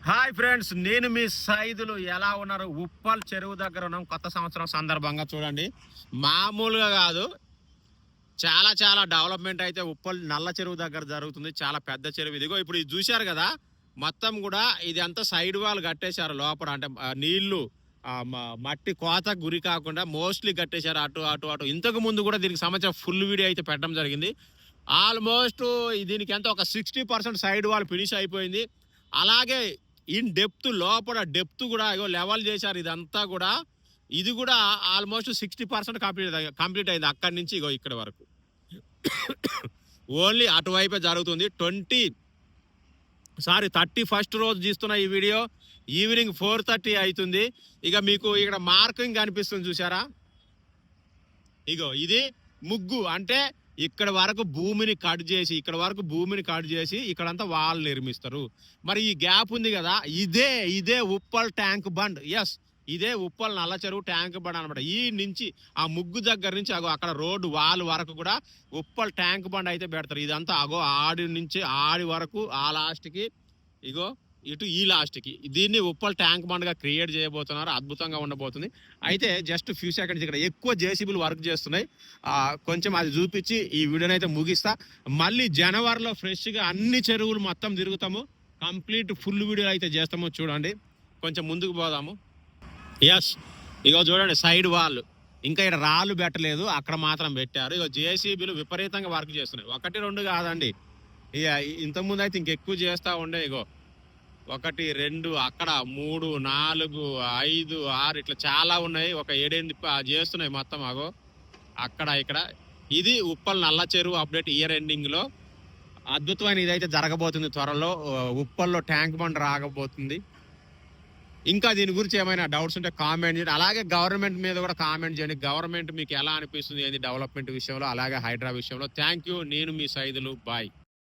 Hi friends, నేను మీ సైదులు. ఎలా ఉన్నారు? ఉప్పల్ చెరువు దగ్గర ఉన్నాం. కొత్త సంవత్సరం సందర్భంగా చూడండి, మామూలుగా కాదు, చాలా చాలా డెవలప్మెంట్ అయితే ఉప్పల్ నల్ల చెరువు దగ్గర జరుగుతుంది. చాలా పెద్ద చెరువు ఇదిగో. ఇప్పుడు ఇది చూశారు కదా, మొత్తం కూడా ఇది అంతా సైడ్ వాల్ కట్టేశారు లోపల. అంటే నీళ్లు మట్టి కోత గురి కాకుండా మోస్ట్లీ కట్టేశారు అటు అటు అటు. ఇంతకు ముందు కూడా దీనికి సంబంధించిన ఫుల్ వీడియో అయితే పెట్టడం జరిగింది. ఆల్మోస్ట్ దీనికి ఎంత ఒక 60% సైడ్ వాల్ ఫినిష్ అయిపోయింది. అలాగే ఇన్ డెప్త్, లోపల డెప్త్ కూడా ఇగో లెవెల్ చేశారు. ఇదంతా కూడా ఇది కూడా ఆల్మోస్ట్ 60% కంప్లీట్ అయింది. అక్కడి నుంచి ఇగో ఇక్కడ వరకు. ఓన్లీ అటువైపే జరుగుతుంది. 31st రోజు తీస్తున్న ఈ వీడియో. ఈవినింగ్ 4:30 అవుతుంది. ఇక మీకు ఇక్కడ మార్కింగ్ కనిపిస్తుంది చూసారా, ఇగో ఇది ముగ్గు. అంటే ఇక్కడ వరకు భూమిని కట్ చేసి ఇక్కడంతా వాల్ నిర్మిస్తారు. మరి ఈ గ్యాప్ ఉంది కదా, ఇదే ఉప్పల్ ట్యాంక్ బండ్. ఎస్, ఇదే ఉప్పల్ నల్ల చెరువు ట్యాంక్ బండ్ అనమాట. ఈ నుంచి ఆ ముగ్గు దగ్గర నుంచి అక్కడ రోడ్డు వాల్ వరకు కూడా ఉప్పల్ ట్యాంక్ బండ్ అయితే పెడతారు. ఇదంతా ఆడి నుంచి ఆడి వరకు ఆ లాస్ట్కి ఇగో ఇటు ఈ లాస్ట్కి దీన్ని ఉప్పల్ ట్యాంక్ బండ్గా క్రియేట్ చేయబోతున్నారు. అద్భుతంగా ఉండబోతుంది. అయితే జస్ట్ ఫ్యూ సెకండ్స్ ఇక్కడ ఎక్కువ జేసీబీలు వర్క్ చేస్తున్నాయి. కొంచెం అది చూపించి ఈ వీడియోని అయితే ముగిస్తా. మళ్ళీ జనవరిలో ఫ్రెష్గా అన్ని చెరువులు మొత్తం తిరుగుతాము. కంప్లీట్ ఫుల్ వీడియో అయితే చేస్తాము. చూడండి, కొంచెం ముందుకు పోదాము. ఎస్, ఇగో చూడండి సైడ్ వాల్. ఇంకా ఇక్కడ రాళ్ళు పెట్టలేదు, అక్కడ మాత్రం పెట్టారు. ఇగో జేసీబీలు విపరీతంగా వర్క్ చేస్తున్నాయి. 1, 2 కాదండి, ఇక ఇంతకుముందు అయితే ఇంకెక్కువ చేస్తూ ఉండే. ఇగో 1, 2, అక్కడ 3, 4, 5, 6 ఇట్లా చాలా ఉన్నాయి. ఒక 7, 8 చేస్తున్నాయి మొత్తం. అక్కడ ఇక్కడ. ఇది ఉప్పల్ నల్ల చెరువు అప్డేట్ ఇయర్ ఎండింగ్ లో. అద్భుతమైన ఇదైతే జరగబోతుంది త్వరలో. ఉప్పల్లో ట్యాంక్ బండ్ రాకపోతుంది. ఇంకా దీని గురించి ఏమైనా డౌట్స్ ఉంటే కామెంట్ చేయండి. అలాగే గవర్నమెంట్ మీద కూడా కామెంట్ చేయండి. గవర్నమెంట్ మీకు ఎలా అనిపిస్తుంది ఏంది డెవలప్మెంట్ విషయంలో, అలాగే హైడ్రా విషయంలో. Thank you. నేను మీ సైదులు. బాయ్.